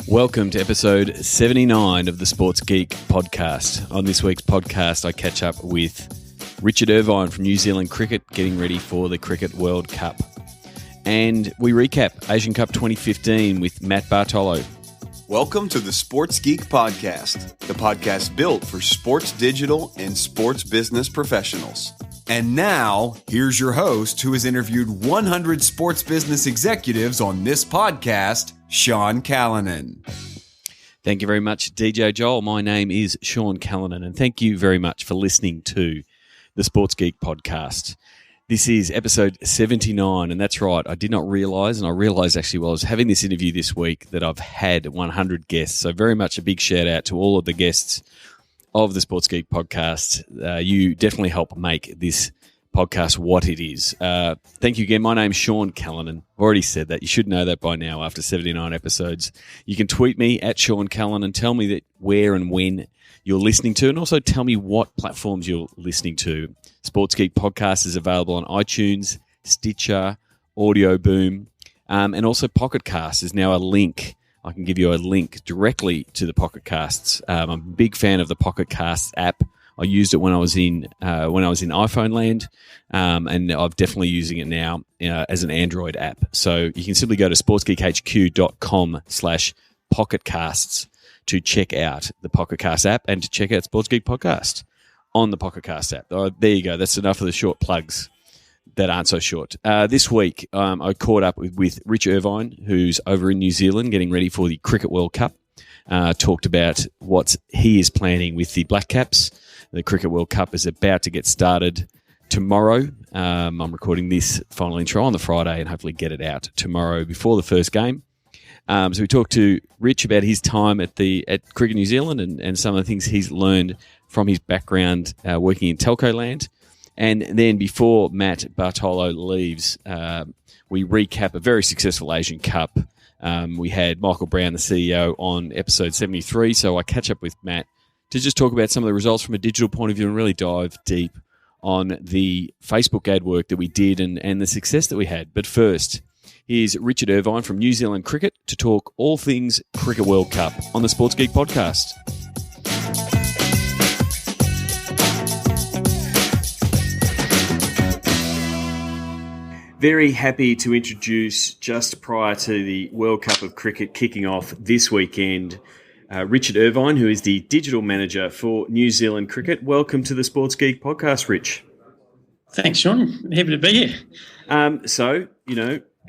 Welcome to episode 79 of the Sports Geek podcast. On this week's podcast, I catch up with Richard Irvine from New Zealand Cricket, getting ready for the Cricket World Cup. And we recap Asian Cup 2015 with Matt Bartolo. Welcome to the Sports Geek podcast, the podcast built for sports digital and sports business professionals. And now, here's your host who has interviewed 100 sports business executives on this podcast, Sean Callanan. Thank you very much, DJ Joel. My name is Sean Callanan, and thank you very much for listening to the Sports Geek podcast. This is episode 79, and that's right. I did not realise, and I realised actually while I was having this interview this week, that I've had 100 guests. So very much a big shout out to all of the guests of the Sports Geek podcast. You definitely help make this podcast what it is. Thank you again. My name's Sean Callanan. I've already said that. You should know that by now after 79 episodes. You can tweet me at Sean Callanan and tell me that where and when you're listening to, and also tell me what platforms you're listening to. Sports Geek Podcast is available on iTunes, Stitcher, Audio Boom, and also Pocket Cast is now a link. I can give you a link directly to the Pocket Casts. I'm a big fan of the Pocket Casts app. I used it when I was in iPhone land, and I'm definitely using it now as an Android app. So you can simply go to sportsgeekhq.com/pocketcasts to check out the Pocket Cast app and to check out Sports Geek Podcast on the Pocket Cast app. Oh, there you go. That's enough of the short plugs that aren't so short. This week, I caught up with Rich Irvine, who's over in New Zealand getting ready for the Cricket World Cup. Talked about what he is planning with the Black Caps. The Cricket World Cup is about to get started tomorrow. I'm recording this final intro on the Friday and hopefully get it out tomorrow before the first game. So we talked to Rich about his time at Cricket New Zealand and some of the things he's learned from his background working in telco land. And then before Matt Bartolo leaves, we recap a very successful Asian Cup. We had Michael Brown, the CEO, on episode 73. So I catch up with Matt to just talk about some of the results from a digital point of view and really dive deep on the Facebook ad work that we did and the success that we had. But first, here's Richard Irvine from New Zealand Cricket to talk all things Cricket World Cup on the Sports Geek podcast. Very happy to introduce, just prior to the World Cup of Cricket kicking off this weekend, Richard Irvine, who is the digital manager for New Zealand Cricket. Welcome to the Sports Geek podcast, Rich. Thanks, Sean. Happy to be here.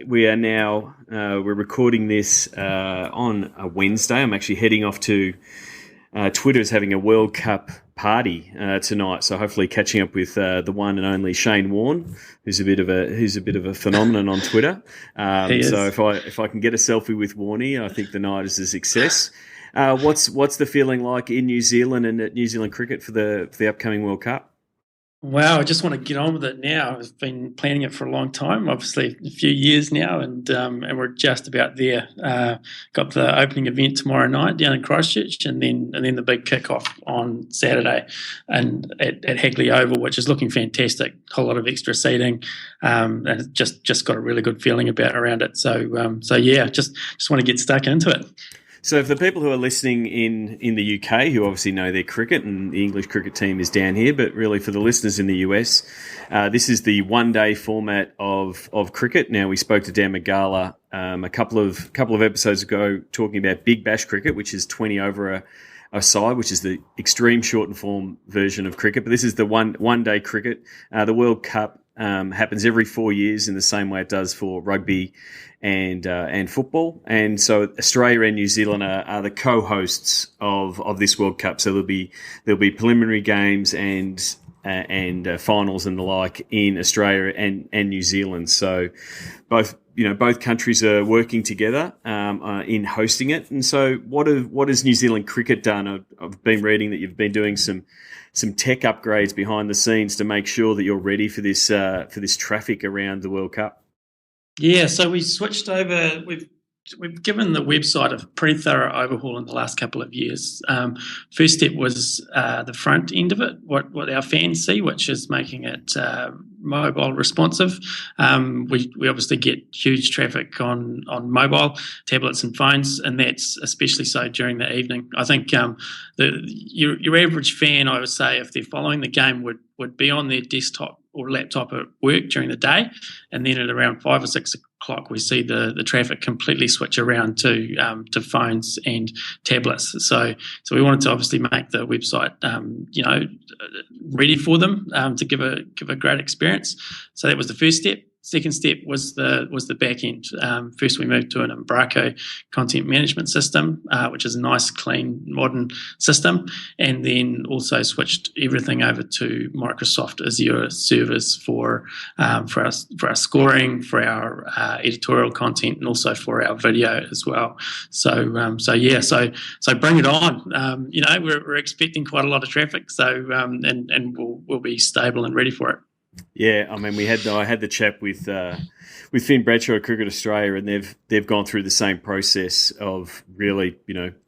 We are now, we're recording this on a Wednesday. I'm actually heading off to Twitter is having a World Cup party tonight, so hopefully catching up with the one and only Shane Warne, who's a bit of a phenomenon on Twitter. So if I can get a selfie with Warney, I think the night is a success. What's the feeling like in New Zealand and at New Zealand Cricket for the upcoming World Cup? Wow, I just want to get on with it now. I've been planning it for a long time, obviously a few years now, and we're just about there. Got the opening event tomorrow night down in Christchurch, and then the big kickoff on Saturday, and at Hagley Oval, which is looking fantastic. A whole lot of extra seating, and it's just got a really good feeling around it. So yeah, just want to get stuck into it. So for the people who are listening in the UK, who obviously know their cricket, and the English cricket team is down here, but really for the listeners in the US, this is the one-day format of cricket. Now, we spoke to Dan Magala a couple of episodes ago talking about Big Bash cricket, which is 20 over a side, which is the extreme shortened form version of cricket. But this is the one-day cricket. The World Cup happens every 4 years in the same way it does for rugby and football, and so Australia and New Zealand are the co-hosts of this World Cup. So there'll be preliminary games and finals and the like in Australia and New Zealand. So both countries are working together in hosting it. And so what has New Zealand Cricket done? I've been reading that you've been doing some tech upgrades behind the scenes to make sure that you're ready for this traffic around the World Cup. Yeah, so we switched over. We've given the website a pretty thorough overhaul in the last couple of years. First step was the front end of it, what our fans see, which is making it mobile responsive. We obviously get huge traffic on mobile, tablets and phones, and that's especially so during the evening. I think your average fan, I would say, if they're following the game, would be on their desktop or laptop at work during the day, and then at around 5 or 6 o'clock we see the traffic completely switch around to phones and tablets. So we wanted to obviously make the website ready for them to give a great experience. So that was the first step. Second step was the back end. First, we moved to an Umbraco content management system, which is a nice, clean, modern system, and then also switched everything over to Microsoft Azure servers for our scoring, for our editorial content, and also for our video as well. So bring it on. We're expecting quite a lot of traffic, so and we'll be stable and ready for it. Yeah, I mean, I had the chat with Finn Bradshaw at Cricket Australia, and they've gone through the same process of really,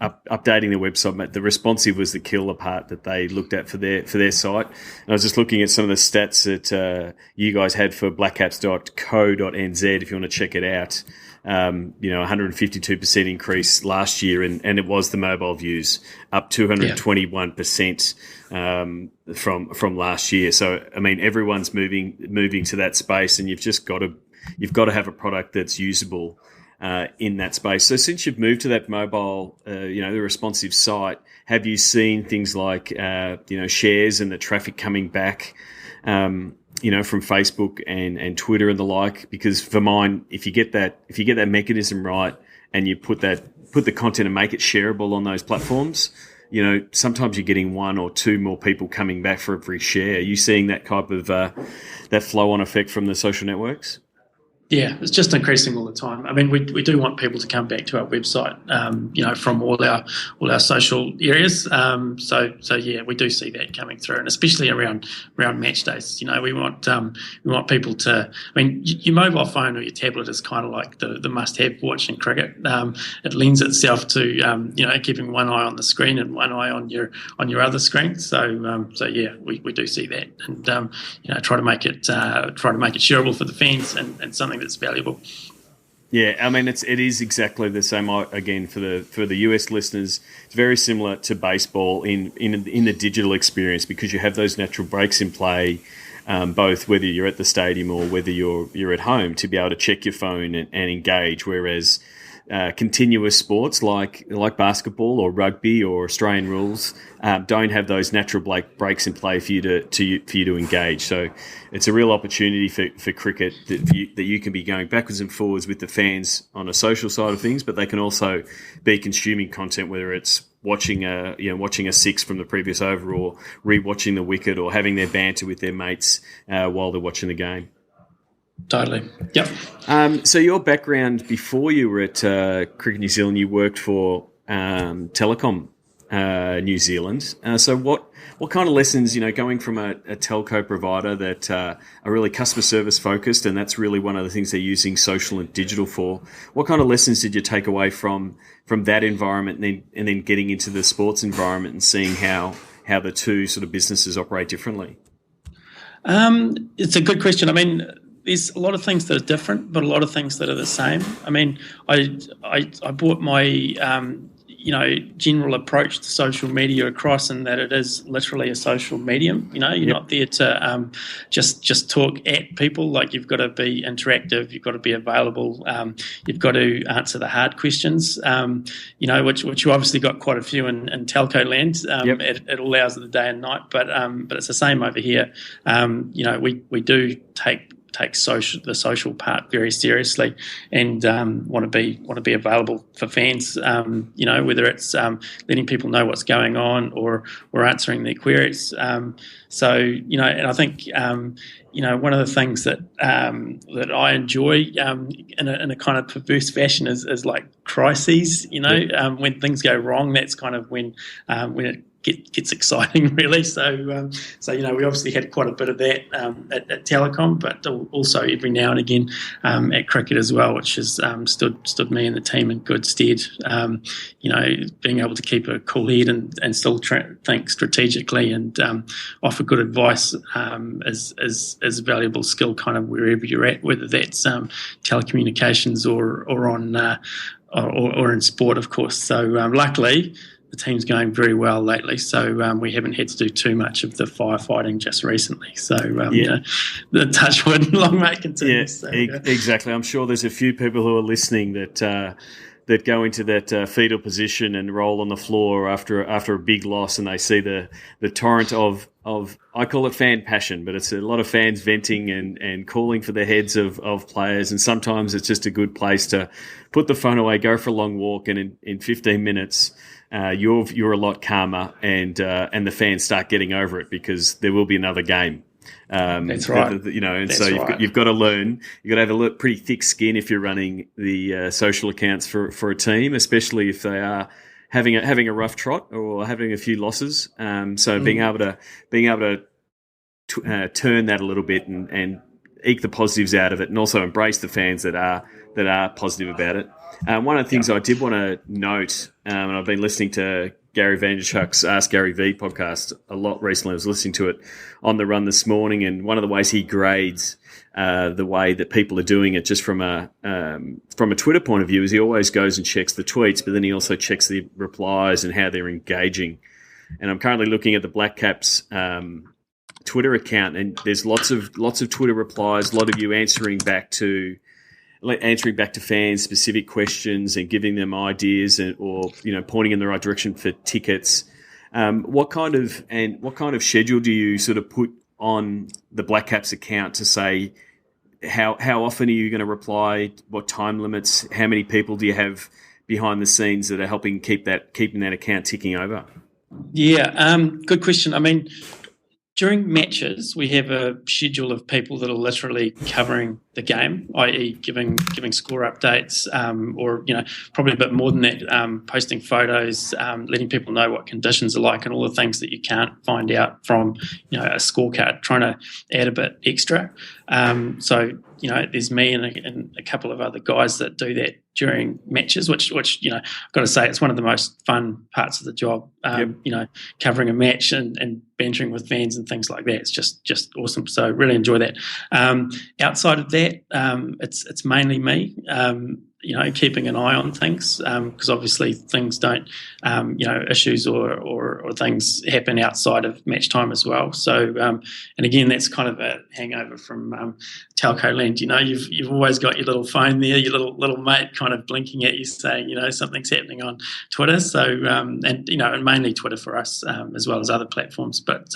updating the website. The responsive was the killer part that they looked at for their site. And I was just looking at some of the stats that you guys had for blackcaps.co.nz if you want to check it out. 152% increase last year, and it was the mobile views up 221% from last year. So I mean, everyone's moving to that space, and you've got to have a product that's usable in that space. So since you've moved to that mobile, the responsive site, have you seen things like shares and the traffic coming back? From Facebook and Twitter and the like, because for mine, if you get that mechanism right and you put the content and make it shareable on those platforms, sometimes you're getting 1 or 2 more people coming back for every share. Are you seeing that type of that flow on effect from the social networks? Yeah, it's just increasing all the time. I mean, we do want people to come back to our website, from all our social areas. So yeah, we do see that coming through, and especially around match days. We want people to. I mean, your mobile phone or your tablet is kind of like the must-have for watching cricket. It lends itself to keeping one eye on the screen and one eye on your other screen. So yeah, we do see that, and try to make it shareable for the fans and something that's valuable. Yeah, I mean, it is exactly the same. Again, for the US listeners, it's very similar to baseball in the digital experience, because you have those natural breaks in play, both whether you're at the stadium or whether you're at home, to be able to check your phone and engage. Whereas continuous sports like basketball or rugby or Australian rules don't have those natural breaks in play for you to engage. So it's a real opportunity for cricket that you can be going backwards and forwards with the fans on a social side of things, but they can also be consuming content, whether it's watching a six from the previous over, or rewatching the wicket, or having their banter with their mates while they're watching the game. Totally. Yep. So your background before you were at Cricket New Zealand, you worked for Telecom New Zealand. So what kind of lessons, going from a telco provider that are really customer service focused, and that's really one of the things they're using social and digital for, what kind of lessons did you take away from that environment, and then getting into the sports environment and seeing how the two sort of businesses operate differently? It's a good question. I mean, there's a lot of things that are different, but a lot of things that are the same. I mean, I brought my general approach to social media across, in that it is literally a social medium. You're not there to just talk at people. Like, you've got to be interactive, you've got to be available, you've got to answer the hard questions. Which you obviously got quite a few in telco land. It all hours of the day and night, but it's the same over here. We do take the social part very seriously, and want to be available for fans. Whether it's letting people know what's going on or answering their queries. And I think one of the things that I enjoy in a kind of perverse fashion is like crises. When things go wrong, that's kind of when it gets exciting, really. So we obviously had quite a bit of that at Telecom, but also every now and again at cricket as well, which has stood me and the team in good stead. Being able to keep a cool head and still think strategically and offer good advice is a valuable skill kind of wherever you're at, whether that's telecommunications or on or in sport, of course. So luckily the team's going very well lately, so we haven't had to do too much of the firefighting just recently. So the touch wood, long may it continue. Yeah, so, exactly. I'm sure there's a few people who are listening that go into that fetal position and roll on the floor after a big loss, and they see the torrent of I call it fan passion, but it's a lot of fans venting and calling for the heads of players, and sometimes it's just a good place to put the phone away, go for a long walk, and in 15 minutes you're a lot calmer, and the fans start getting over it because there will be another game. That's right. You've got to learn. You've got to have a pretty thick skin if you're running the social accounts for a team, especially if they are having a rough trot or having a few losses. Being able to turn that a little bit and eke the positives out of it, and also embrace the fans that are positive about it. One of the things I did want to note, and I've been listening to Gary Vaynerchuk's Ask Gary V podcast a lot recently. I was listening to it on the run this morning, and one of the ways he grades the way that people are doing it, just from a Twitter point of view, is he always goes and checks the tweets, but then he also checks the replies and how they're engaging. And I'm currently looking at the Black Caps Twitter account, and there's lots of Twitter replies, a lot of you answering back to fans specific questions and giving them ideas or pointing in the right direction for tickets. What kind of schedule do you sort of put on the Black Caps account to say how often are you going to reply? What time limits? How many people do you have behind the scenes that are helping keeping that account ticking over? Yeah, good question. I mean, during matches, we have a schedule of people that are literally covering the game, i.e. giving score updates, or probably a bit more than that, posting photos, letting people know what conditions are like and all the things that you can't find out from a scorecard, trying to add a bit extra. There's me and a couple of other guys that do that during matches, which I've got to say, it's one of the most fun parts of the job. Covering a match and bantering with fans and things like that. It's just awesome. So really enjoy that. Outside of that, it's mainly me. Keeping an eye on things, because obviously things don't, issues or things happen outside of match time as well. So, and again, that's kind of a hangover from telco land. You've always got your little phone there, your little mate kind of blinking at you saying, something's happening on Twitter. So, and mainly Twitter for us, as well as other platforms. But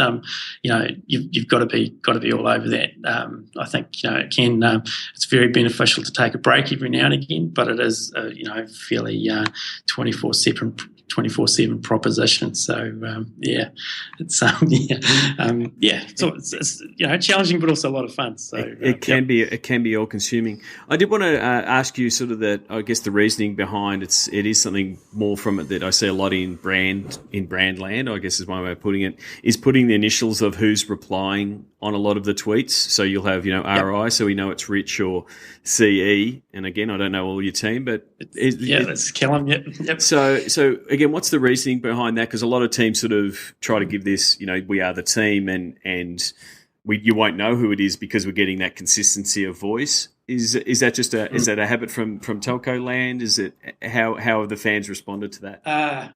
you've got to be all over that. I think it can. It's very beneficial to take a break every now and again, but it is fairly 24/7 proposition. So it's it's challenging, but also a lot of fun. So it can be all consuming. I did want to ask you sort of the reasoning behind it is something more from it that I see a lot in brand land, I guess is one way of putting it, is putting the initials of who's replying on a lot of the tweets. So you'll have RI, so we know it's Rich, or CE. And again, I don't know all your team, but that's Callum. Yep. So again, what's the reasoning behind that? Because a lot of teams sort of try to give this, we are the team, and you won't know who it is because we're getting that consistency of voice. Is that just is that a habit from telco land? Is it how have the fans responded to that?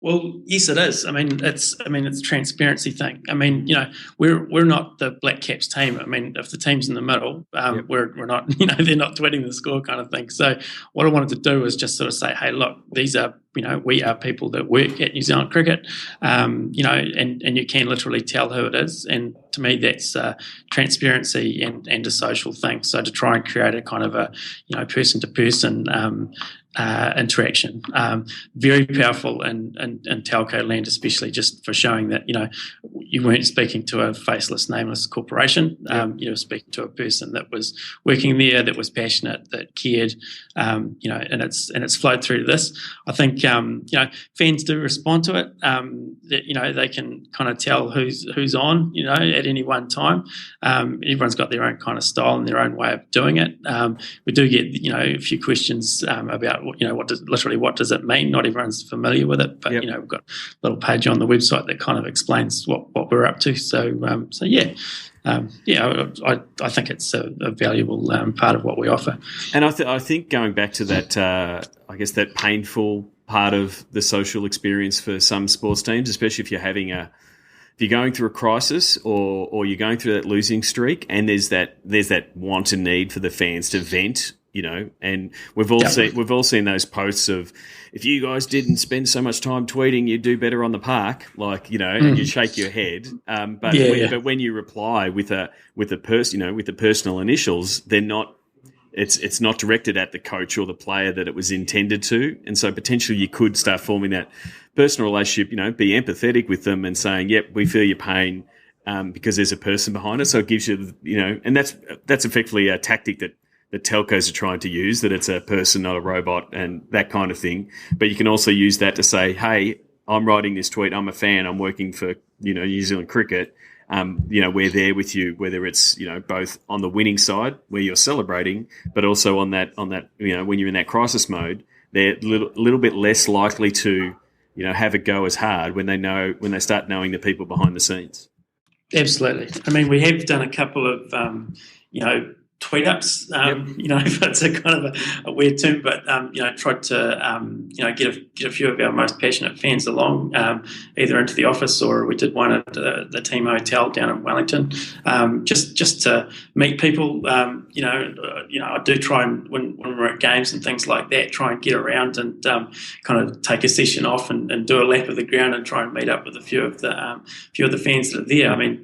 Well, yes, it is. I mean, it's a transparency thing. I mean, we're not the Black Caps team. I mean, if the team's in the middle, we're not. They're not tweeting the score kind of thing. So what I wanted to do was just sort of say, hey, look, these are we are people that work at New Zealand Cricket, and you can literally tell who it is. And to me, that's transparency and a social thing. So to try and create a kind of a person to person interaction, very powerful in telco land, especially just for showing that you weren't speaking to a faceless, nameless corporation. You were speaking to a person that was working there, that was passionate, that cared, and it's flowed through to this. I think fans do respond to it. They can kind of tell who's on, at any one time. Everyone's got their own kind of style and their own way of doing it. We do get, a few questions about, what does it mean? Not everyone's familiar with it, but, Yep. we've got a little page on the website that kind of explains what we're up to. I think it's a valuable part of what we offer. And I think going back to that, I guess that painful part of the social experience for some sports teams, especially if you're going through a crisis or you're going through that losing streak, and there's that want and need for the fans to vent. And we've all seen those posts of, if you guys didn't spend so much time tweeting, you'd do better on the park, and you shake your head. But when you reply with the personal initials, they're not. It's not directed at the coach or the player that it was intended to, and so potentially you could start forming that personal relationship. Be empathetic with them and saying, "Yep, we feel your pain," because there's a person behind it. So it gives you, and that's effectively a tactic that the telcos are trying to use, that it's a person, not a robot, and that kind of thing. But you can also use that to say, hey, I'm writing this tweet, I'm a fan, I'm working for, New Zealand cricket. We're there with you, whether it's, both on the winning side where you're celebrating, but also on that, when you're in that crisis mode, they're a little bit less likely to, have a go as hard when they start knowing the people behind the scenes. Absolutely. I mean, we have done a couple of, tweet ups, if it's a kind of a weird term, but tried to get a few of our most passionate fans along, either into the office, or we did one at the team hotel down in Wellington, just to meet people. I do try and when we're at games and things like that, try and get around and kind of take a session off and do a lap of the ground and try and meet up with a few of the fans that are there. I mean,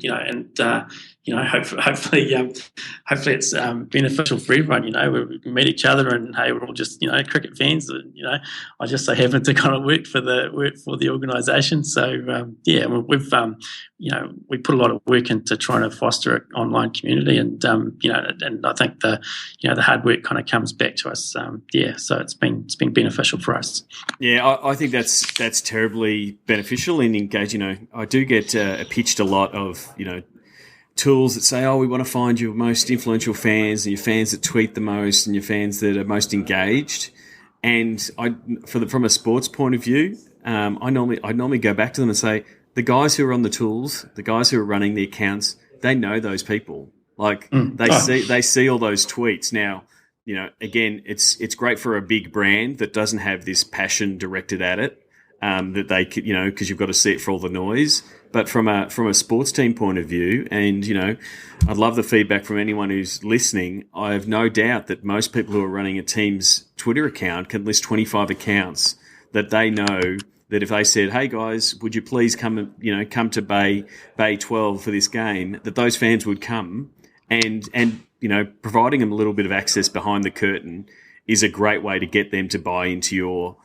hopefully it's beneficial for everyone. We meet each other, and hey, we're all just cricket fans. And, I just so happen to kind of work for the organisation. So we've we put a lot of work into trying to foster an online community, and and I think the hard work kind of comes back to us. So it's been beneficial for us. Yeah, I think that's terribly beneficial and engaging. I do get pitched a lot of tools that say, we want to find your most influential fans and your fans that tweet the most and your fans that are most engaged. And from a sports point of view, I normally go back to them and say, the guys who are on the tools, the guys who are running the accounts, they know those people. They see all those tweets. Now, again, it's great for a big brand that doesn't have this passion directed at it, that they could, because you've got to see it for all the noise. But from a sports team point of view, and I'd love the feedback from anyone who's listening. I have no doubt that most people who are running a team's Twitter account can list 25 accounts that they know that if they said, "Hey guys, would you please come to Bay 12 for this game?" that those fans would come, and providing them a little bit of access behind the curtain is a great way to get them to buy into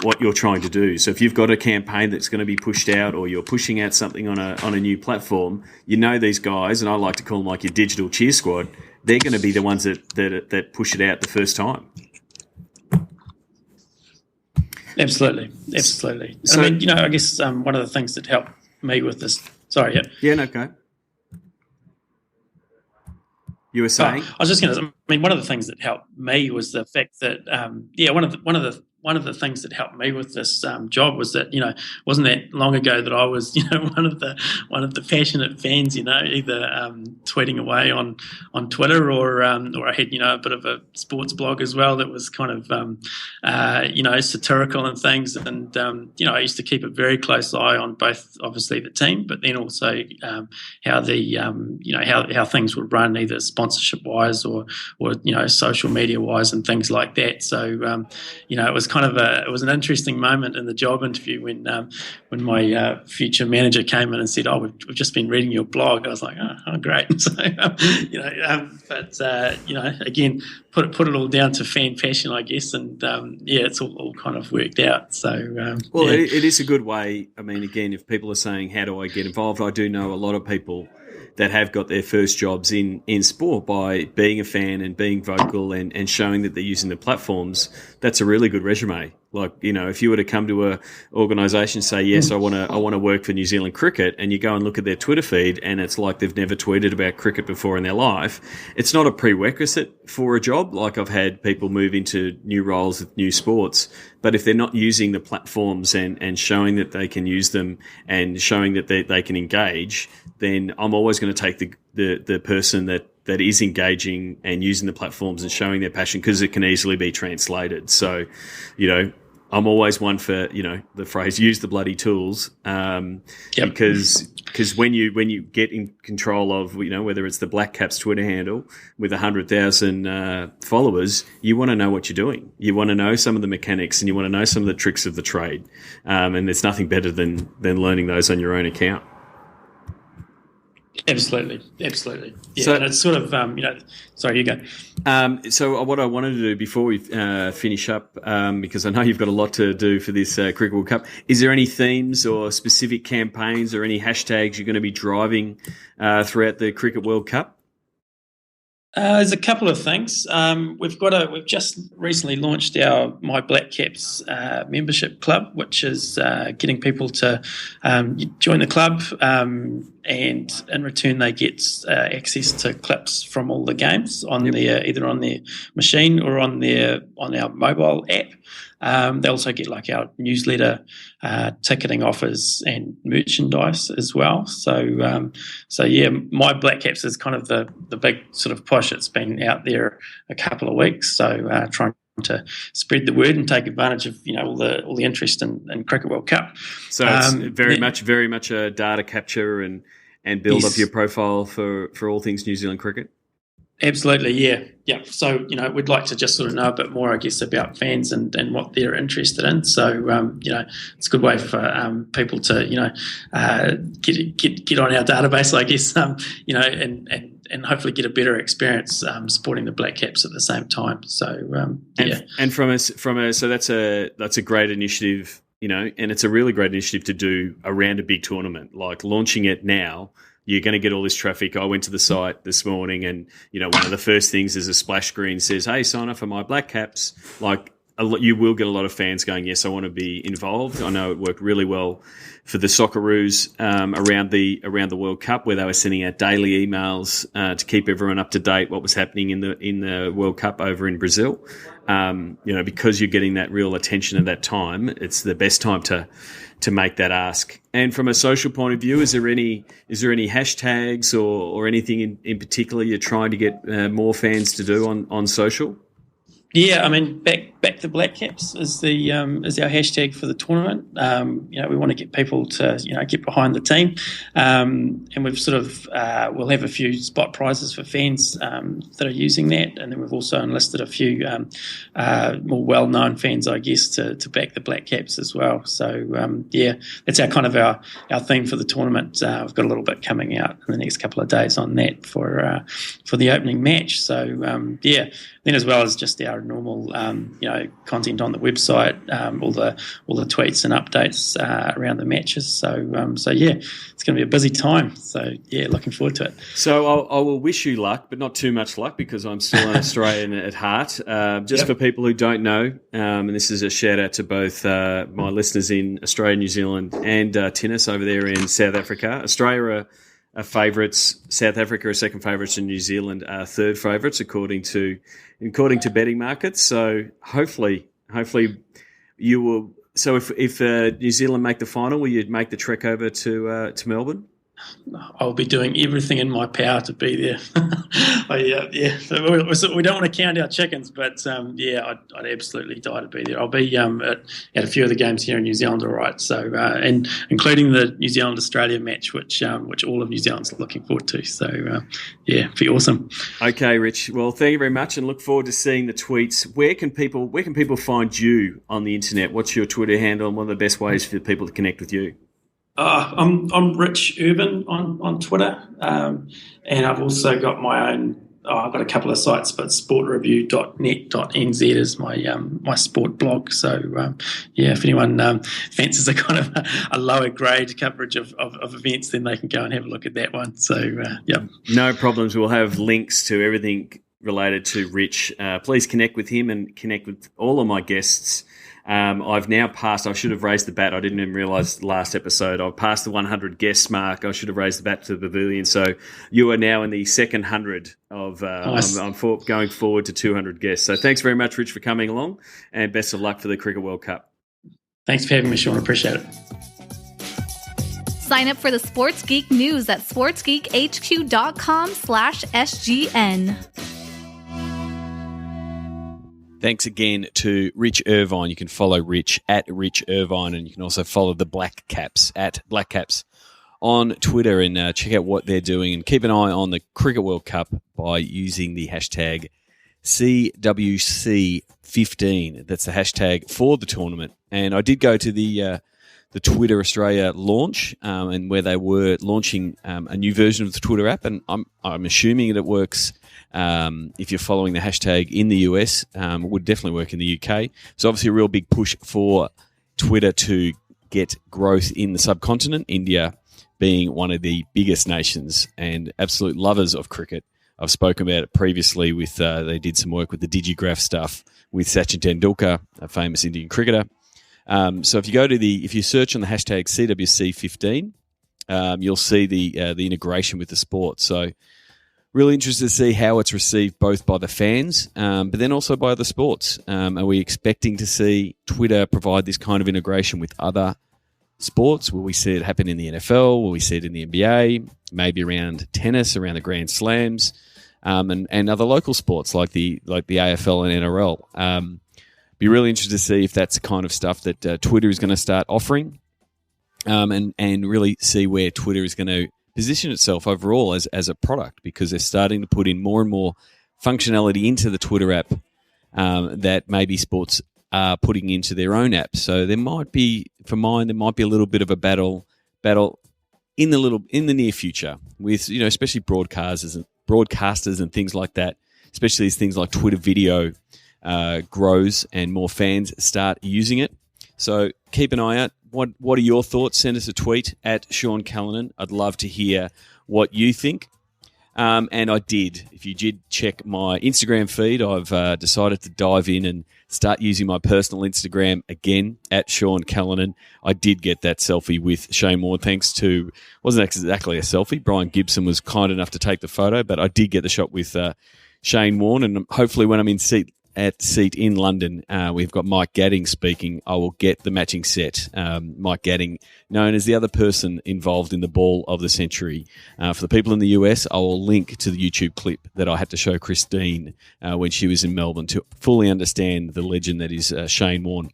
what you're trying to do. So if you've got a campaign that's going to be pushed out, or you're pushing out something on a new platform, these guys, and I like to call them like your digital cheer squad, they're going to be the ones that push it out the first time. Absolutely. So, I mean, I guess one of the things that helped me with this. Sorry, yeah. Yeah, no, okay. You were saying? I was just going to. I mean, one of the things that helped me was the fact that, one of the things that helped me with this job was that wasn't that long ago that I was one of the passionate fans, either tweeting away on Twitter, or I had a bit of a sports blog as well that was kind of satirical and things, and I used to keep a very close eye on both obviously the team, but then also how the how things would run, either sponsorship wise or social media wise and things like that. So it was it was an interesting moment in the job interview when my future manager came in and said, we've just been reading your blog. I was like, oh great. So, again, put it all down to fan passion, I guess. And it's all kind of worked out. So, it is a good way. I mean, again, if people are saying, how do I get involved? I do know a lot of people that have got their first jobs in sport by being a fan and being vocal and showing that they're using the platforms that's a really good resume. Like, if you were to come to a organisation and say, yes, I want to work for New Zealand Cricket, and you go and look at their Twitter feed and it's like they've never tweeted about cricket before in their life, it's not a prerequisite for a job. Like, I've had people move into new roles with new sports, but if they're not using the platforms and showing that they can use them and showing that they can engage, then I'm always going to take the person that is engaging and using the platforms and showing their passion, because it can easily be translated. So, I'm always one for, the phrase, use the bloody tools, because when you get in control of, whether it's the Black Caps Twitter handle with 100,000 followers, you want to know what you're doing. You want to know some of the mechanics, and you want to know some of the tricks of the trade. And there's nothing better than learning those on your own account. Absolutely. Yeah, so, and it's sort of, sorry, you go. So what I wanted to do before we finish up, because I know you've got a lot to do for this Cricket World Cup, is there any themes or specific campaigns or any hashtags you're going to be driving throughout the Cricket World Cup? There's a couple of things. We've just recently launched our My Black Caps membership club, which is getting people to join the club, and in return they get access to clips from all the games on either on their machine or on our mobile app. They also get like our newsletter, ticketing offers and merchandise as well. So yeah, My Black Caps is kind of the big sort of push. It's been out there a couple of weeks. So trying to spread the word and take advantage of all the interest in Cricket World Cup. So it's very much a data capture and build up your profile for all things New Zealand cricket. Absolutely, yeah. So, we'd like to just sort of know a bit more, I guess, about fans and what they're interested in. So, it's a good way for people to, get on our database, I guess, and hopefully get a better experience supporting the Black Caps at the same time. So, yeah. And so that's a great initiative, and it's a really great initiative to do around a big tournament, like launching it now. You're going to get all this traffic. I went to the site this morning and, one of the first things is a splash screen says, hey, sign up for My Black Caps. Like, you will get a lot of fans going, yes, I want to be involved. I know it worked really well for the Socceroos around the World Cup, where they were sending out daily emails to keep everyone up to date what was happening in the World Cup over in Brazil. Because you're getting that real attention at that time, it's the best time to make that ask. And from a social point of view, is there any hashtags or anything in particular you're trying to get more fans to do on social? Yeah, I mean, back the Black Caps is is our hashtag for the tournament. We want to get people to get behind the team, and we've sort of we'll have a few spot prizes for fans that are using that, and then we've also enlisted a few more well-known fans, I guess, to back the Black Caps as well. So yeah, that's our theme for the tournament. We've got a little bit coming out in the next couple of days on that for the opening match. So yeah. Then, as well as just our normal, content on the website, all the tweets and updates around the matches. So yeah, it's going to be a busy time. So yeah, looking forward to it. So I will wish you luck, but not too much luck, because I'm still an Australian at heart. For people who don't know, and this is a shout out to both my listeners in Australia, New Zealand, and Tinnis over there in South Africa. Australia are favourites. South Africa are second favourites, and New Zealand are third favourites according to betting markets. So hopefully you will. So if New Zealand make the final, will you make the trek over to Melbourne? I'll be doing everything in my power to be there. Yeah. So we don't want to count our chickens, but I'd absolutely die to be there. I'll be at a few of the games here in New Zealand, all right. So and including the New Zealand Australia match, which all of New Zealand's looking forward to. So yeah, be awesome. Okay, Rich. Well, thank you very much, and look forward to seeing the tweets. Where can people find you on the internet? What's your Twitter handle, and what are the best ways for people to connect with you? I'm Rich Irvine on Twitter, and I've also got my own. I've got a couple of sites, but sportreview.net.nz is my sport blog. So if anyone fancies a kind of a lower grade coverage of events, then they can go and have a look at that one. So no problems. We'll have links to everything related to Rich, please connect with him and connect with all of my guests. I've now passed, I should have raised the bat. I didn't even realise last episode. I've passed the 100 guests mark. I should have raised the bat to the pavilion. So you are now in the second 100 of, Nice. I'm going forward to 200 guests. So thanks very much, Rich, for coming along, and best of luck for the Cricket World Cup. Thanks for having me, Sean. Appreciate it. Sign up for the Sports Geek News at sportsgeekhq.com/SGN. Thanks again to Rich Irvine. You can follow Rich at Rich Irvine, and you can also follow the Black Caps at Black Caps on Twitter, and check out what they're doing, and keep an eye on the Cricket World Cup by using the hashtag CWC15. That's the hashtag for the tournament. And I did go to the Twitter Australia launch, and where they were launching a new version of the Twitter app, and I'm assuming that it works if you're following the hashtag in the US. It would definitely work in the UK. So obviously a real big push for Twitter to get growth in the subcontinent, India being one of the biggest nations and absolute lovers of cricket. I've spoken about it previously with, they did some work with the Digigraph stuff with Sachin Tendulkar, a famous Indian cricketer. So if you search on the hashtag CWC15, you'll see the integration with the sport. So really interested to see how it's received both by the fans, but then also by the sports. Are we expecting to see Twitter provide this kind of integration with other sports? Will we see it happen in the NFL? Will we see it in the NBA? Maybe around tennis, around the Grand Slams, and other local sports like the AFL and NRL. Be really interested to see if that's the kind of stuff that Twitter is going to start offering, and really see where Twitter is going to position itself overall as a product, because they're starting to put in more and more functionality into the Twitter app that maybe sports are putting into their own apps. So there might be a little bit of a battle in the near future with, especially broadcasters and things like that, especially as things like Twitter video grows and more fans start using it. So keep an eye out. What are your thoughts? Send us a tweet at Sean Callanan. I'd love to hear what you think. And if you did check my Instagram feed, I've decided to dive in and start using my personal Instagram again at Sean Callanan. I did get that selfie with Shane Warne, thanks to, wasn't exactly a selfie. Brian Gibson was kind enough to take the photo, but I did get the shot with Shane Warne, and hopefully when I'm in seat in London, we've got Mike Gadding speaking. I will get the matching set. Mike Gadding, known as the other person involved in the ball of the century. For the people in the US, I will link to the YouTube clip that I had to show Christine when she was in Melbourne to fully understand the legend that is Shane Warne.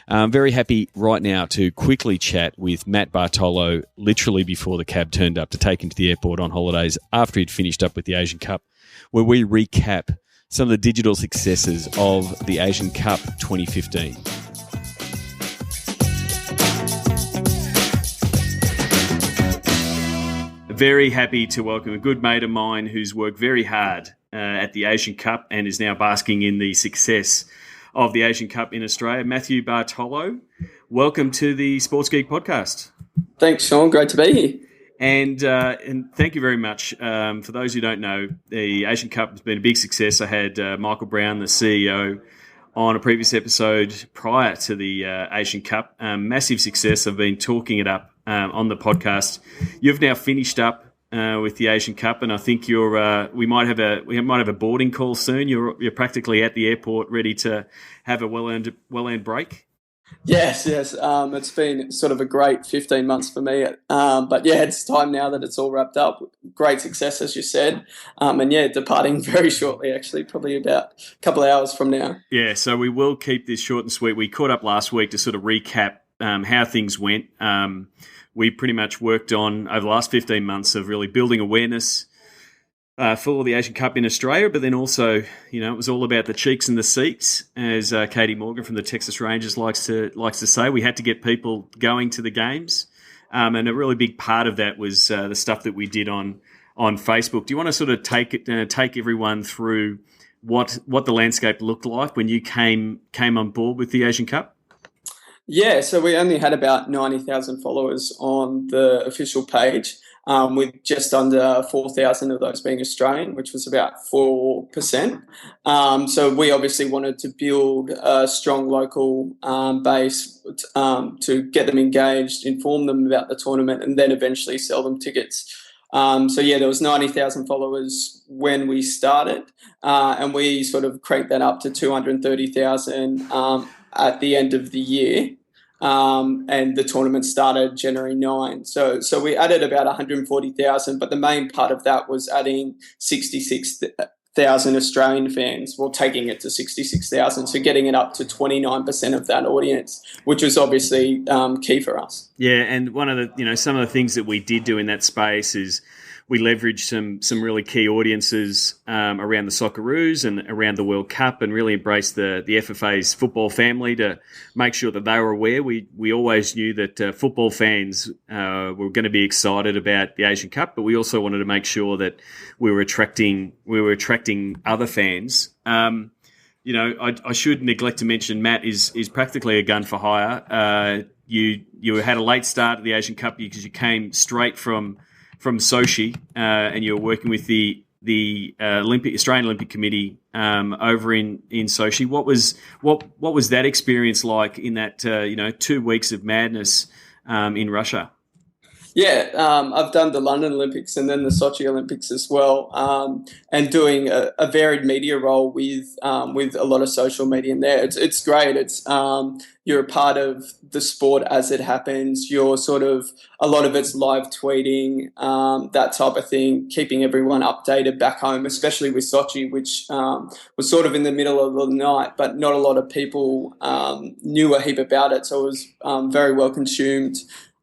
I'm very happy right now to quickly chat with Matt Bartolo, literally before the cab turned up to take him to the airport on holidays after he'd finished up with the Asian Cup, where we recap some of the digital successes of the Asian Cup 2015. Very happy to welcome a good mate of mine who's worked very hard at the Asian Cup and is now basking in the success of the Asian Cup in Australia. Matthew Bartolo, welcome to the Sports Geek podcast. Thanks, Sean. Great to be here. And thank you very much. For those who don't know, the Asian Cup has been a big success. I had Michael Brown, the CEO, on a previous episode prior to the Asian Cup. Massive success. I've been talking it up on the podcast. You've now finished up with the Asian Cup, and I think we might have a boarding call soon. You're practically at the airport, ready to have a well-earned break. Yes. It's been sort of a great 15 months for me. But yeah, it's time now that it's all wrapped up. Great success, as you said. And yeah, departing very shortly, actually, probably about a couple of hours from now. Yeah, so we will keep this short and sweet. We caught up last week to sort of recap how things went. We pretty much worked on, over the last 15 months, of really building awareness for the Asian Cup in Australia, but then also, it was all about the cheeks and the seats, as Katie Morgan from the Texas Rangers likes to say. We had to get people going to the games, and a really big part of that was the stuff that we did on Facebook. Do you want to sort of take everyone through what the landscape looked like when you came on board with the Asian Cup? Yeah, so we only had about 90,000 followers on the official page. with just under 4,000 of those being Australian, which was about 4%. So we obviously wanted to build a strong local base to get them engaged, inform them about the tournament, and then eventually sell them tickets. There was 90,000 followers when we started, and we sort of cranked that up to 230,000 at the end of the year. And the tournament started January 9. So we added about 140,000, but the main part of that was adding 66,000 Australian fans, well, taking it to 66,000, so getting it up to 29% of that audience, which was obviously key for us. Yeah, and one of the, some of the things that we did do in that space is we leveraged some really key audiences around the Socceroos and around the World Cup, and really embraced the FFA's football family to make sure that they were aware. We always knew that football fans were going to be excited about the Asian Cup, but we also wanted to make sure that we were attracting other fans. I should neglect to mention Matt is practically a gun for hire. You had a late start at the Asian Cup because you came straight from Sochi, and you were working with the Australian Olympic Committee over in Sochi. What was that experience like in that 2 weeks of madness in Russia? Yeah, I've done the London Olympics and then the Sochi Olympics as well, and doing a varied media role with a lot of social media in there. It's great. It's you're a part of the sport as it happens. You're sort of, a lot of it's live tweeting, that type of thing, keeping everyone updated back home, especially with Sochi, which was sort of in the middle of the night, but not a lot of people knew a heap about it. So it was very well consumed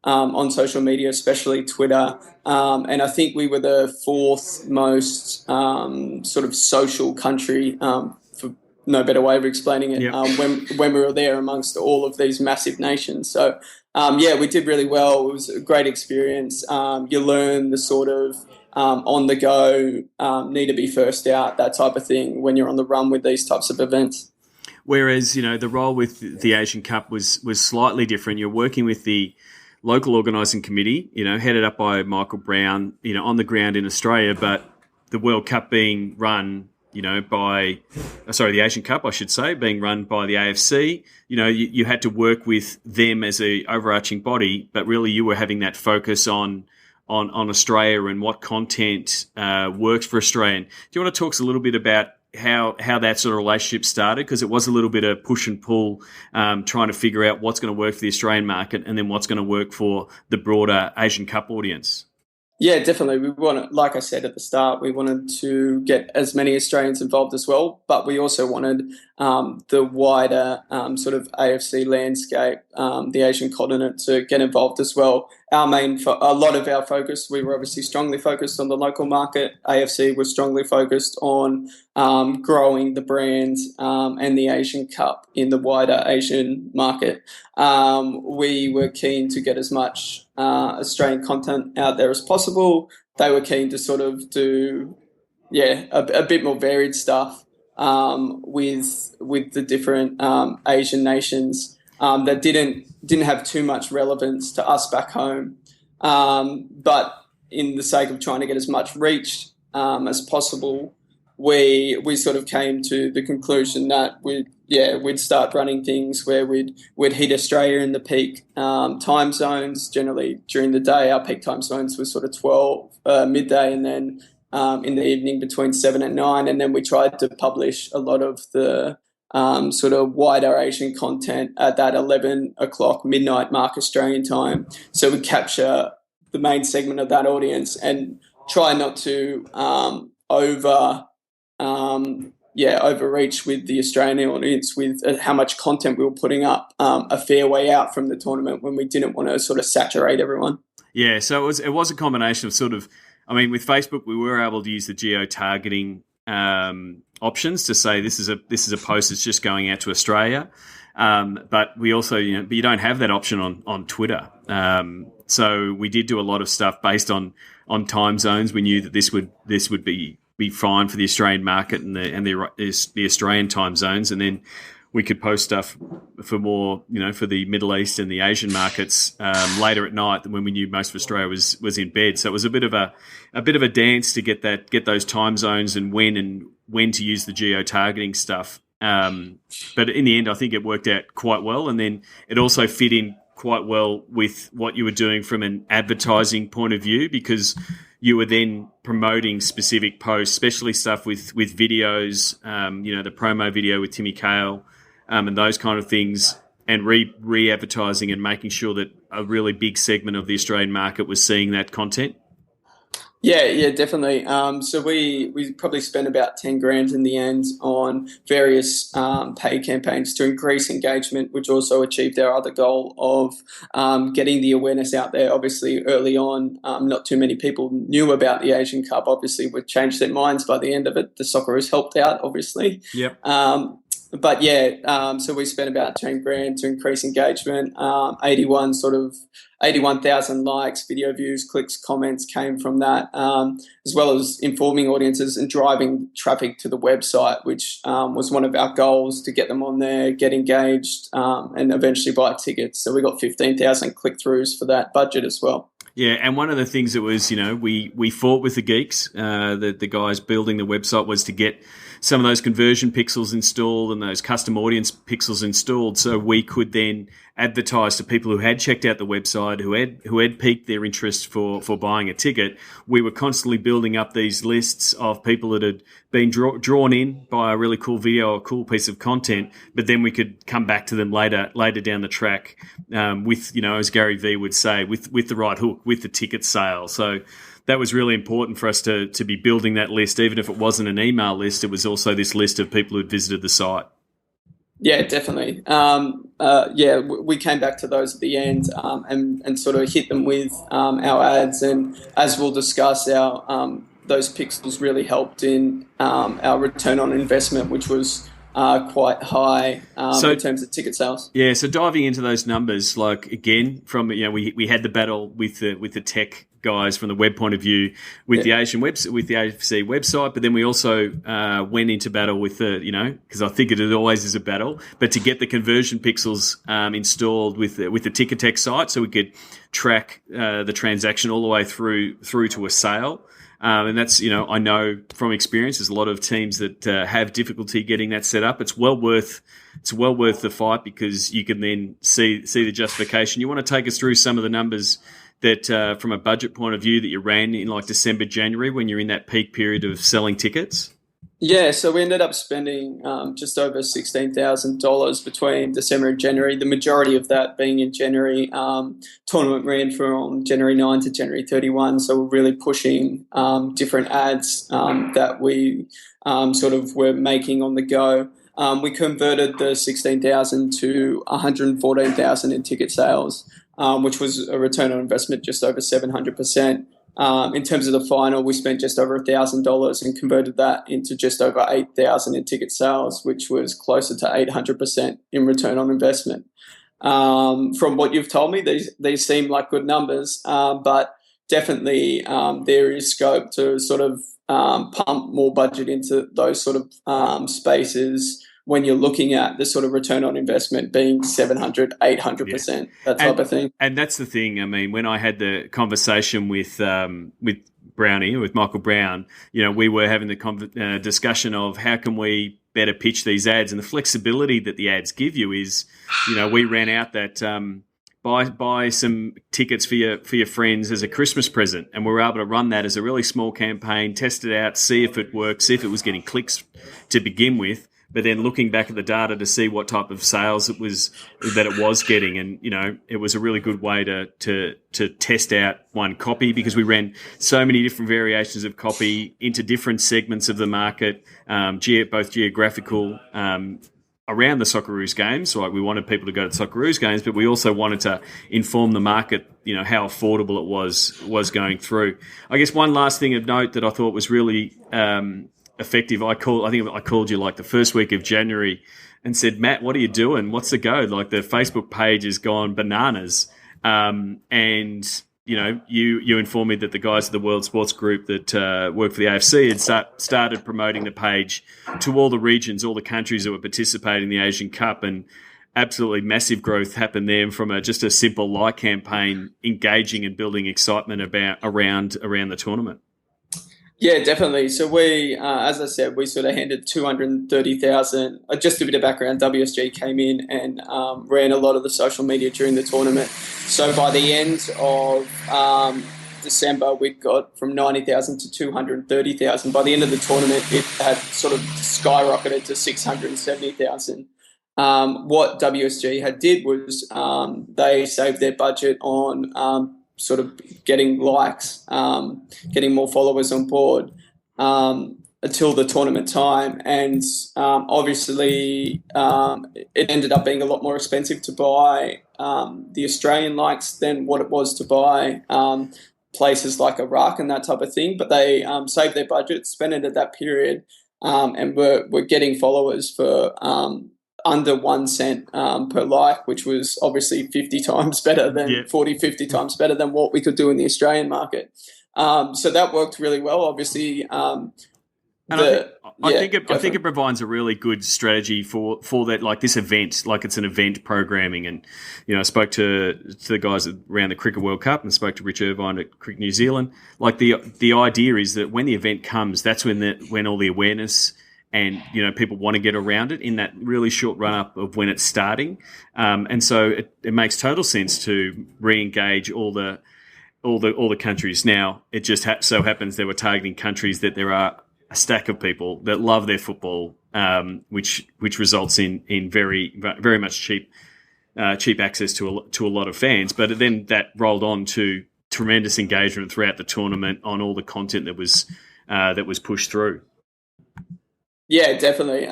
on social media, especially Twitter. And I think we were the fourth most sort of social country, for no better way of explaining it, when we were there amongst all of these massive nations. So, we did really well. It was a great experience. You learn the sort of on the go, need to be first out, that type of thing when you're on the run with these types of events. Whereas, the role with the Asian Cup was slightly different. You're working with the local organising committee, headed up by Michael Brown, on the ground in Australia, but the World Cup being run, the Asian Cup, I should say, being run by the AFC, you had to work with them as a overarching body, but really you were having that focus on Australia and what content works for Australia. Do you want to talk a little bit about how that sort of relationship started? Because it was a little bit of push and pull, trying to figure out what's going to work for the Australian market and then what's going to work for the broader Asian Cup audience. Yeah, definitely. We wanted, like I said at the start, we wanted to get as many Australians involved as well, but we also wanted the wider sort of AFC landscape, the Asian continent, to get involved as well. A lot of our focus, we were obviously strongly focused on the local market. AFC was strongly focused on growing the brand and the Asian Cup in the wider Asian market. We were keen to get as much Australian content out there as possible. They were keen to sort of do, a bit more varied stuff with the different Asian nations that didn't have too much relevance to us back home. But in the sake of trying to get as much reach as possible, we sort of came to the conclusion that we'd start running things where we'd hit Australia in the peak time zones. Generally during the day, our peak time zones was sort of 12 midday, and then in the evening between 7 and 9. And then we tried to publish a lot of the sort of wider Asian content at that 11 o'clock midnight mark Australian time. So we capture the main segment of that audience and try not to overreach with the Australian audience with how much content we were putting up a fair way out from the tournament when we didn't want to sort of saturate everyone. Yeah, so it was a combination of sort of, with Facebook, we were able to use the geo-targeting options to say this is a post that's just going out to Australia, but we also, but you don't have that option on Twitter. So we did do a lot of stuff based on time zones. We knew that this would be fine for the Australian market and the Australian time zones, and then we could post stuff for more, for the Middle East and the Asian markets later at night than when we knew most of Australia was in bed. So it was a bit of a dance to get those time zones and when to use the geo-targeting stuff. But in the end, I think it worked out quite well, and then it also fit in quite well with what you were doing from an advertising point of view, because you were then promoting specific posts, especially stuff with videos, the promo video with Timmy Cale, and those kind of things, and re-advertising and making sure that a really big segment of the Australian market was seeing that content. Yeah, definitely. So we probably spent about 10 grand in the end on various paid campaigns to increase engagement, which also achieved our other goal of getting the awareness out there. Obviously, early on, not too many people knew about the Asian Cup. Obviously, we changed their minds by the end of it. The Socceroos helped out, obviously. Yep. But yeah, so we spent about 10 grand to increase engagement. 81,000 likes, video views, clicks, comments came from that, as well as informing audiences and driving traffic to the website, which was one of our goals, to get them on there, get engaged, and eventually buy tickets. So we got 15,000 click-throughs for that budget as well. Yeah, and one of the things that was, we fought with the geeks, the guys building the website, was to get some of those conversion pixels installed and those custom audience pixels installed, so we could then advertise to people who had checked out the website, who had piqued their interest for buying a ticket. We were constantly building up these lists of people that had been drawn in by a really cool video or a cool piece of content, but then we could come back to them later down the track with, as Gary V would say, with the right hook, with the ticket sale. So that was really important for us to be building that list. Even if it wasn't an email list, it was also this list of people who'd visited the site. Yeah, definitely. We came back to those at the end and sort of hit them with our ads. And as we'll discuss, our those pixels really helped in our return on investment, which was quite high in terms of ticket sales. Yeah, so diving into those numbers, like again, from we had the battle with the tech guys from the web point of view with the Asian website, with the AFC website, but then we also went into battle with because I think it always is a battle, but to get the conversion pixels installed with the Ticketek site, so we could track the transaction all the way through to a sale. And that's, I know from experience, there's a lot of teams that have difficulty getting that set up. It's well worth the fight, because you can then see the justification. You want to take us through some of the numbers that, from a budget point of view, that you ran in like December, January, when you're in that peak period of selling tickets? Yeah, so we ended up spending just over $16,000 between December and January, the majority of that being in January. Tournament ran from January 9 to January 31, so we're really pushing different ads that we sort of were making on the go. We converted the 16,000 to 114,000 in ticket sales, which was a return on investment just over 700%. In terms of the final, we spent just over $1,000 and converted that into just over 8,000 in ticket sales, which was closer to 800% in return on investment. From what you've told me, these seem like good numbers, but definitely there is scope to sort of pump more budget into those sort of spaces when you're looking at the sort of return on investment being 700, 800%, that type of thing. And that's the thing. I mean, when I had the conversation with Brownie, with Michael Brown, we were having the discussion of how can we better pitch these ads, and the flexibility that the ads give you is, we ran out that buy some tickets for your friends as a Christmas present, and we were able to run that as a really small campaign, test it out, see if it worked, see if it was getting clicks to begin with. But then looking back at the data to see what type of sales it was getting, and it was a really good way to test out one copy, because we ran so many different variations of copy into different segments of the market, both geographical around the Socceroos games. So we wanted people to go to the Socceroos games, but we also wanted to inform the market, how affordable it was going through. I guess one last thing of note that I thought was really effective. I think I called you like the first week of January and said, Matt, what are you doing? What's the go? Like, the Facebook page has gone bananas. And you informed me that the guys at the World Sports Group that work for the AFC had started promoting the page to all the regions, all the countries that were participating in the Asian Cup, and absolutely massive growth happened there from just a simple like campaign, engaging and building excitement around the tournament. Yeah, definitely. So we, as I said, we sort of handed 230,000. Just a bit of background, WSG came in and ran a lot of the social media during the tournament. So by the end of December, we'd got from 90,000 to 230,000. By the end of the tournament, it had sort of skyrocketed to 670,000. What WSG had did was they saved their budget on sort of getting likes, getting more followers on board until the tournament time. And obviously it ended up being a lot more expensive to buy the Australian likes than what it was to buy places like Iraq and that type of thing. But they saved their budget, spent it at that period, and were getting followers for under 1 cent per like, which was obviously 50 times better than 50 times better than what we could do in the Australian market. So that worked really well. Obviously, I think it provides a really good strategy for that, like this event, like it's an event programming. And I spoke to the guys around the Cricket World Cup and spoke to Rich Irvine at Cricket New Zealand. Like the idea is that when the event comes, that's when all the awareness and people want to get around it in that really short run up of when it's starting, and so it makes total sense to re-engage all the countries. Now it just so happens they were targeting countries that there are a stack of people that love their football, which results in very very much cheap access to a lot of fans. But then that rolled on to tremendous engagement throughout the tournament on all the content that was pushed through. Yeah, definitely.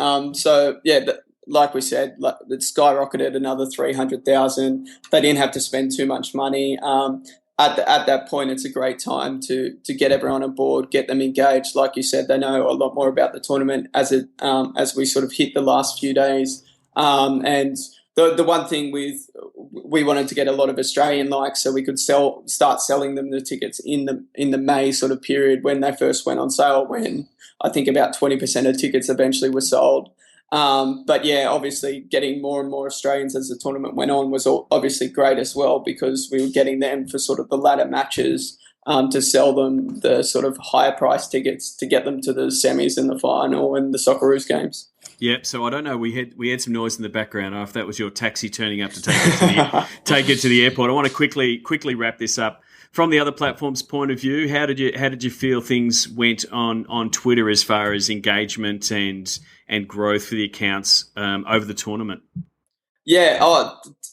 Like we said, it skyrocketed another 300,000. They didn't have to spend too much money. At that point, it's a great time to get everyone on board, get them engaged. Like you said, they know a lot more about the tournament as we sort of hit the last few days. And the one thing we wanted to get a lot of Australian likes, so we could start selling them the tickets in the May sort of period when they first went on sale, when I think about 20% of tickets eventually were sold. But yeah, obviously getting more and more Australians as the tournament went on was obviously great as well, because we were getting them for sort of the latter matches to sell them the sort of higher price tickets to get them to the semis and the final and the Socceroos games. Yep. So I don't know. We had some noise in the background. If that was your taxi turning up to take it to the airport. I want to quickly wrap this up. From the other platforms' point of view, how did you feel things went on Twitter as far as engagement and growth for the accounts over the tournament? Yeah,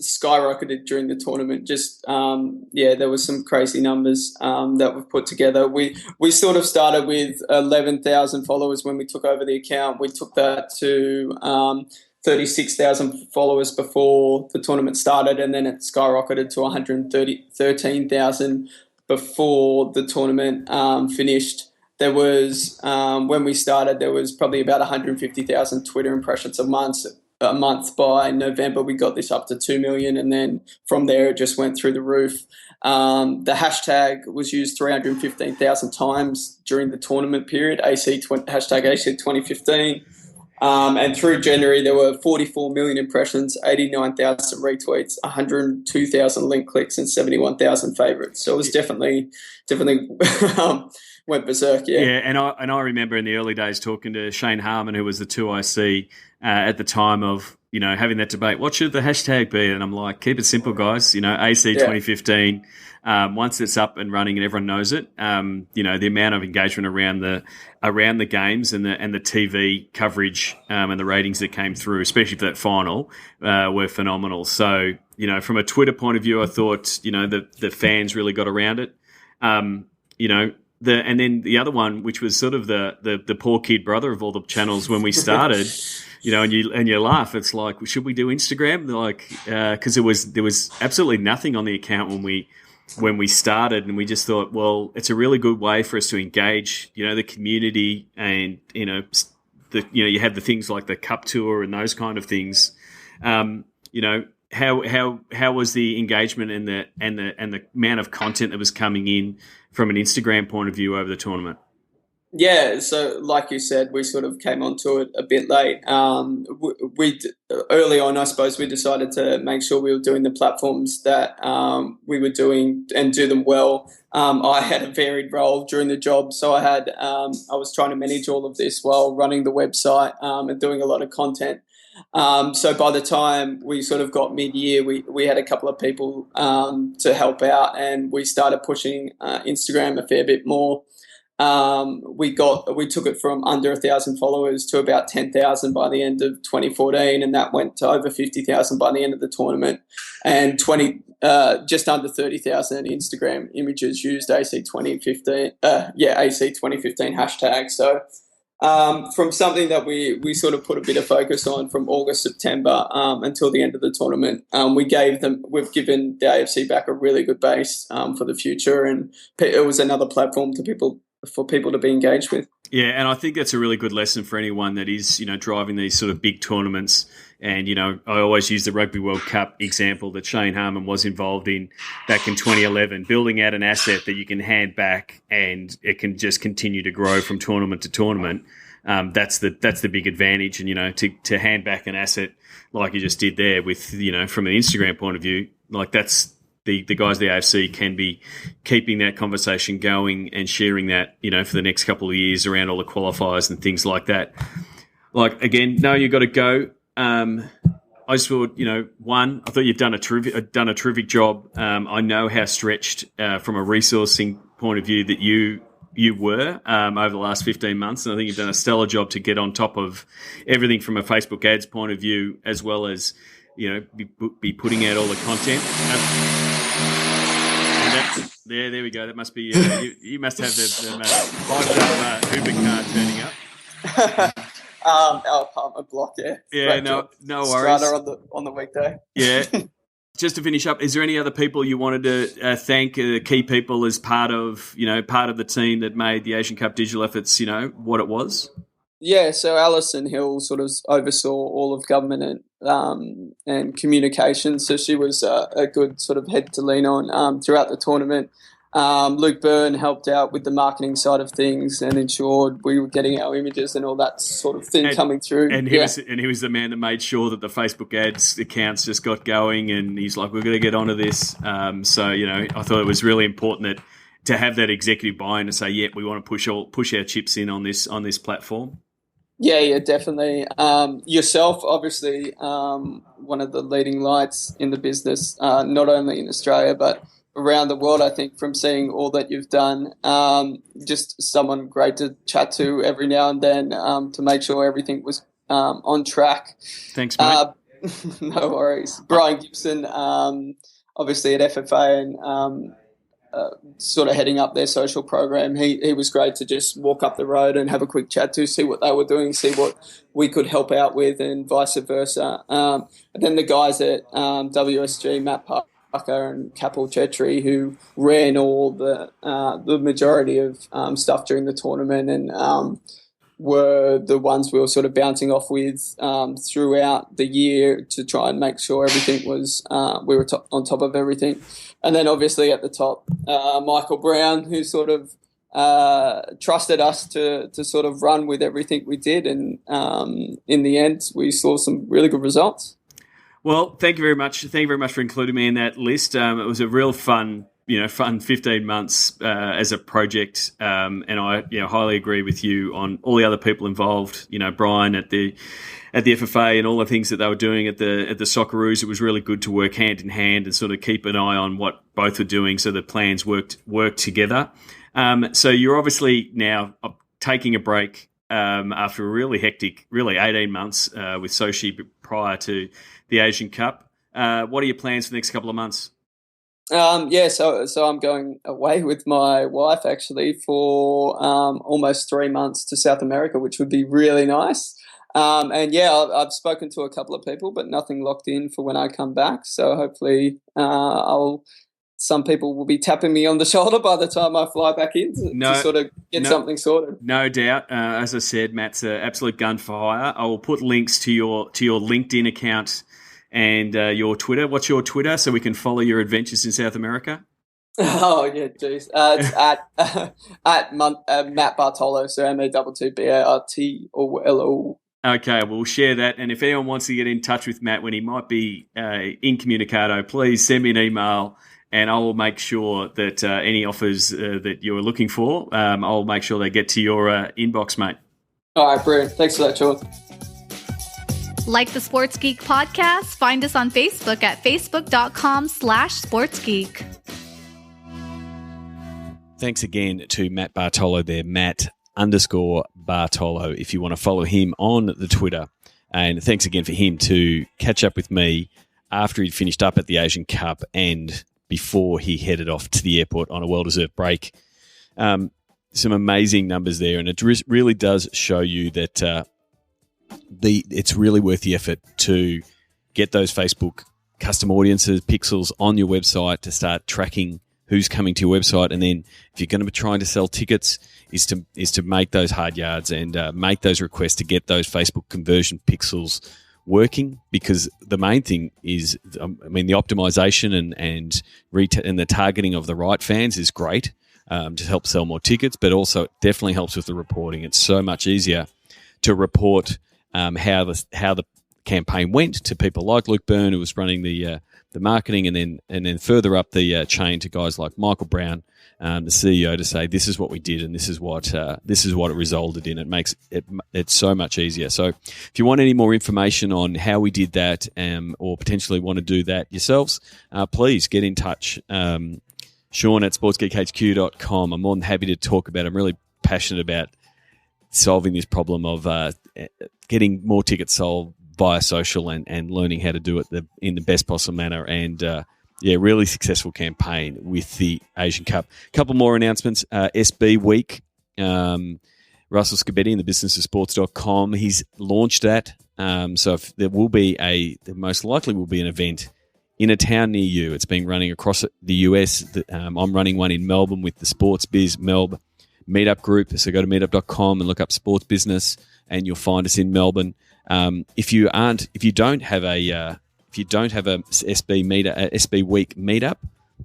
skyrocketed during the tournament. Just there was some crazy numbers that were put together. We sort of started with 11,000 followers when we took over the account. We took that to 36,000 followers before the tournament started, and then it skyrocketed to 113,000 before the tournament finished. There was, when we started, there was probably about 150,000 Twitter impressions a month. By November, we got this up to 2 million, and then from there it just went through the roof. The hashtag was used 315,000 times during the tournament period, hashtag AC 2015. And through January, there were 44 million impressions, 89,000 retweets, 102,000 link clicks, and 71,000 favorites. So it was definitely went berserk. Yeah. Yeah, and I remember in the early days talking to Shane Harmon, who was the 2IC at the time of having that debate. What should the hashtag be? And I'm like, keep it simple, guys. AC 2015. Once it's up and running and everyone knows it, the amount of engagement around the games and the TV coverage and the ratings that came through, especially for that final, were phenomenal. So from a Twitter point of view, I thought the fans really got around it. And then the other one, which was sort of the poor kid brother of all the channels when we started. And you laugh. It's like, should we do Instagram? Like, because there was absolutely nothing on the account when we started, and we just thought, well, it's a really good way for us to engage, the community, and you have the things like the Cup Tour and those kind of things. how was the engagement and the amount of content that was coming in from an Instagram point of view over the tournament? Yeah, so like you said, we sort of came onto it a bit late. Early on, I suppose, we decided to make sure we were doing the platforms that we were doing and do them well. I had a varied role during the job, so I was trying to manage all of this while running the website and doing a lot of content. So by the time we sort of got mid-year, we had a couple of people to help out, and we started pushing Instagram a fair bit more. We took it from under 1,000 followers to about 10,000 by the end of 2014, and that went to over 50,000 by the end of the tournament, and just under 30,000 Instagram images used AC 2015 hashtag. So from something that we sort of put a bit of focus on from August, September until the end of the tournament, we've given the AFC back a really good base for the future, and it was another platform for people to be engaged with. Yeah, and I think that's a really good lesson for anyone that is, driving these sort of big tournaments. And, I always use the Rugby World Cup example that Shane Harmon was involved in back in 2011, building out an asset that you can hand back and it can just continue to grow from tournament to tournament. That's the big advantage. And, to hand back an asset like you just did there with, from an Instagram point of view, like that's, the guys at the AFC can be keeping that conversation going and sharing that, for the next couple of years around all the qualifiers and things like that. Like, again, no, you've got to go. I just thought, I thought you've done a terrific job. I know how stretched from a resourcing point of view that you were over the last 15 months, and I think you've done a stellar job to get on top of everything from a Facebook ads point of view, as well as be putting out all the content. There we go. That must be you must have the Uber car turning up. Our apartment block, yeah. Yeah, no worries. On the weekday. Yeah. Just to finish up, is there any other people you wanted to thank, key people as part of the team that made the Asian Cup digital efforts, what it was? Yeah, so Alison Hill sort of oversaw all of government and communications, so she was a good sort of head to lean on throughout the tournament. Luke Byrne helped out with the marketing side of things and ensured we were getting our images and all that sort of thing coming through. And he was the man that made sure that the Facebook ads accounts just got going, and he's like, we're going to get onto this. So, I thought it was really important that to have that executive buy-in to say, yeah, we want to push our chips in on this platform. Yeah, definitely. Yourself, obviously, one of the leading lights in the business, not only in Australia but around the world, I think, from seeing all that you've done. Just someone great to chat to every now and then to make sure everything was on track. Thanks, mate. No worries. Brian Gibson, obviously at FFA and sort of heading up their social program. He was great to just walk up the road and have a quick chat to, see what they were doing, see what we could help out with, and vice versa. And then the guys at WSG, Matt Parker and Kapil Chetri, who ran all the majority of stuff during the tournament and were the ones we were sort of bouncing off with throughout the year to try and make sure everything was we were on top of everything. And then obviously at the top, Michael Brown, who sort of trusted us to sort of run with everything we did, and in the end we saw some really good results. Well, thank you very much. Thank you very much for including me in that list. It was a real fun 15 months as a project, and I highly agree with you on all the other people involved. Brian at the FFA and all the things that they were doing at the Socceroos. It was really good to work hand in hand and sort of keep an eye on what both were doing, so the plans worked together. So you're obviously now taking a break after a really hectic, 18 months with Sochi prior to the Asian Cup. What are your plans for the next couple of months? So I'm going away with my wife actually for almost 3 months to South America, which would be really nice. I've spoken to a couple of people, but nothing locked in for when I come back. So hopefully some people will be tapping me on the shoulder by the time I fly back in to sort of get something sorted. No doubt. As I said, Matt's an absolute gun for hire. I will put links to your LinkedIn account and your Twitter. What's your Twitter so we can follow your adventures in South America? Oh yeah, geez. It's at Matt Bartolo, so MATTBARTOLO. Okay, we'll share that. And if anyone wants to get in touch with Matt when he might be incommunicado, please send me an email, and I will make sure that any offers that you're looking for, I'll make sure they get to your inbox, mate. All right, brilliant. Thanks for that, Sean. Like the Sports Geek podcast? Find us on Facebook at facebook.com/sportsgeek. Thanks again to Matt Bartolo there, Matt_Bartolo, if you want to follow him on the Twitter. And thanks again for him to catch up with me after he'd finished up at the Asian Cup and before he headed off to the airport on a well-deserved break. Some amazing numbers there, and it really does show you that it's really worth the effort to get those Facebook custom audiences, pixels on your website to start tracking who's coming to your website. And then if you're going to be trying to sell tickets, is to make those hard yards and make those requests to get those Facebook conversion pixels working, because the main thing is, the optimization and the targeting of the right fans is great to help sell more tickets, but also it definitely helps with the reporting. It's so much easier to report how the campaign went to people like Luke Byrne, who was running the marketing, and then further up the chain to guys like Michael Brown, the CEO, to say this is what we did and this is what it resulted in. It makes it's so much easier. So if you want any more information on how we did that, or potentially want to do that yourselves, please get in touch. Sean at sportsgeekhq.com. I'm more than happy to talk about it. I'm really passionate about solving this problem of getting more tickets sold via social and learning how to do it in the best possible manner. And really successful campaign with the Asian Cup. A couple more announcements. SB Week. Russell Scabetti in the businessofsports.com. He's launched that. So if there most likely will be an event in a town near you. It's been running across the US. I'm running one in Melbourne with the Sports Biz Melb meetup group. So go to meetup.com and look up Sports Business, and you'll find us in Melbourne. If you don't have a SB Week meetup,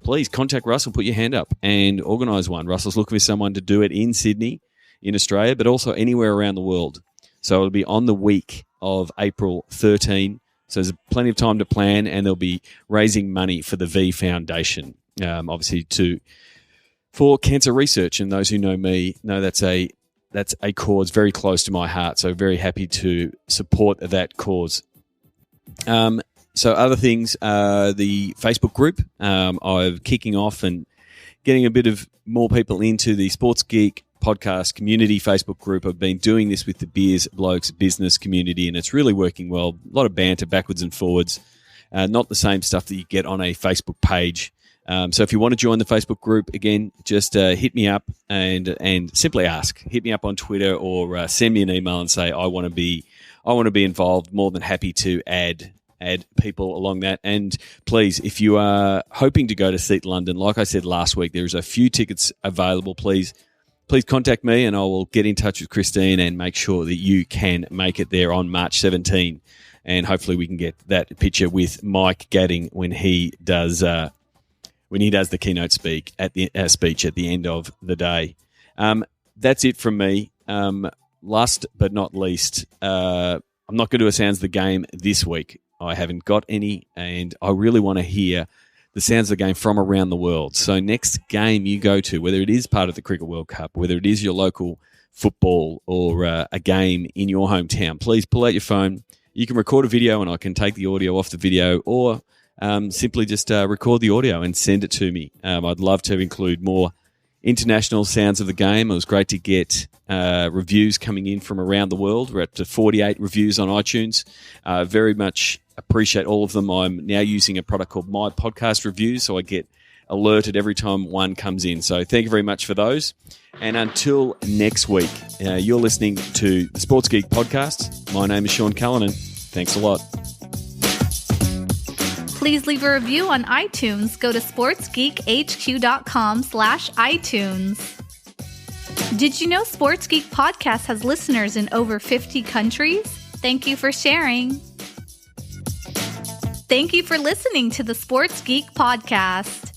please contact Russell, put your hand up and organise one. Russell's looking for someone to do it in Sydney, in Australia, but also anywhere around the world. So it'll be on the week of April 13. So there's plenty of time to plan, and they'll be raising money for the V Foundation, obviously for cancer research. And those who know me know that's a cause very close to my heart. So very happy to support that cause. So other things, the Facebook group, I'm kicking off and getting a bit of more people into the Sports Geek podcast community Facebook group. I've been doing this with the Beers Blokes business community, and it's really working well. A lot of banter backwards and forwards, not the same stuff that you get on a Facebook page. So if you want to join the Facebook group, again, just hit me up and simply ask. Hit me up on Twitter or send me an email and say I want to be involved. More than happy to add people along that. And please, if you are hoping to go to Seat London, like I said last week, there's a few tickets available. Please contact me, and I will get in touch with Christine and make sure that you can make it there on March 17. And hopefully we can get that picture with Mike Gadding when he does the keynote speech at the end of the day. That's it from me. Last but not least, I'm not going to do a Sounds of the Game this week. I haven't got any, and I really want to hear the sounds of the game from around the world. So next game you go to, whether it is part of the Cricket World Cup, whether it is your local football or a game in your hometown, please pull out your phone. You can record a video and I can take the audio off the video, or simply just record the audio and send it to me. I'd love to include more international sounds of the game. It was great to get reviews coming in from around the world. We're up to 48 reviews on iTunes. Very much appreciate all of them. I'm now using a product called My Podcast Reviews, so I get alerted every time one comes in. So thank you very much for those. And until next week, you're listening to the Sports Geek Podcast. My name is Sean Callanan. Thanks a lot. Please leave a review on iTunes. Go to sportsgeekhq.com/iTunes. Did you know Sports Geek Podcast has listeners in over 50 countries? Thank you for sharing. Thank you for listening to the Sports Geek Podcast.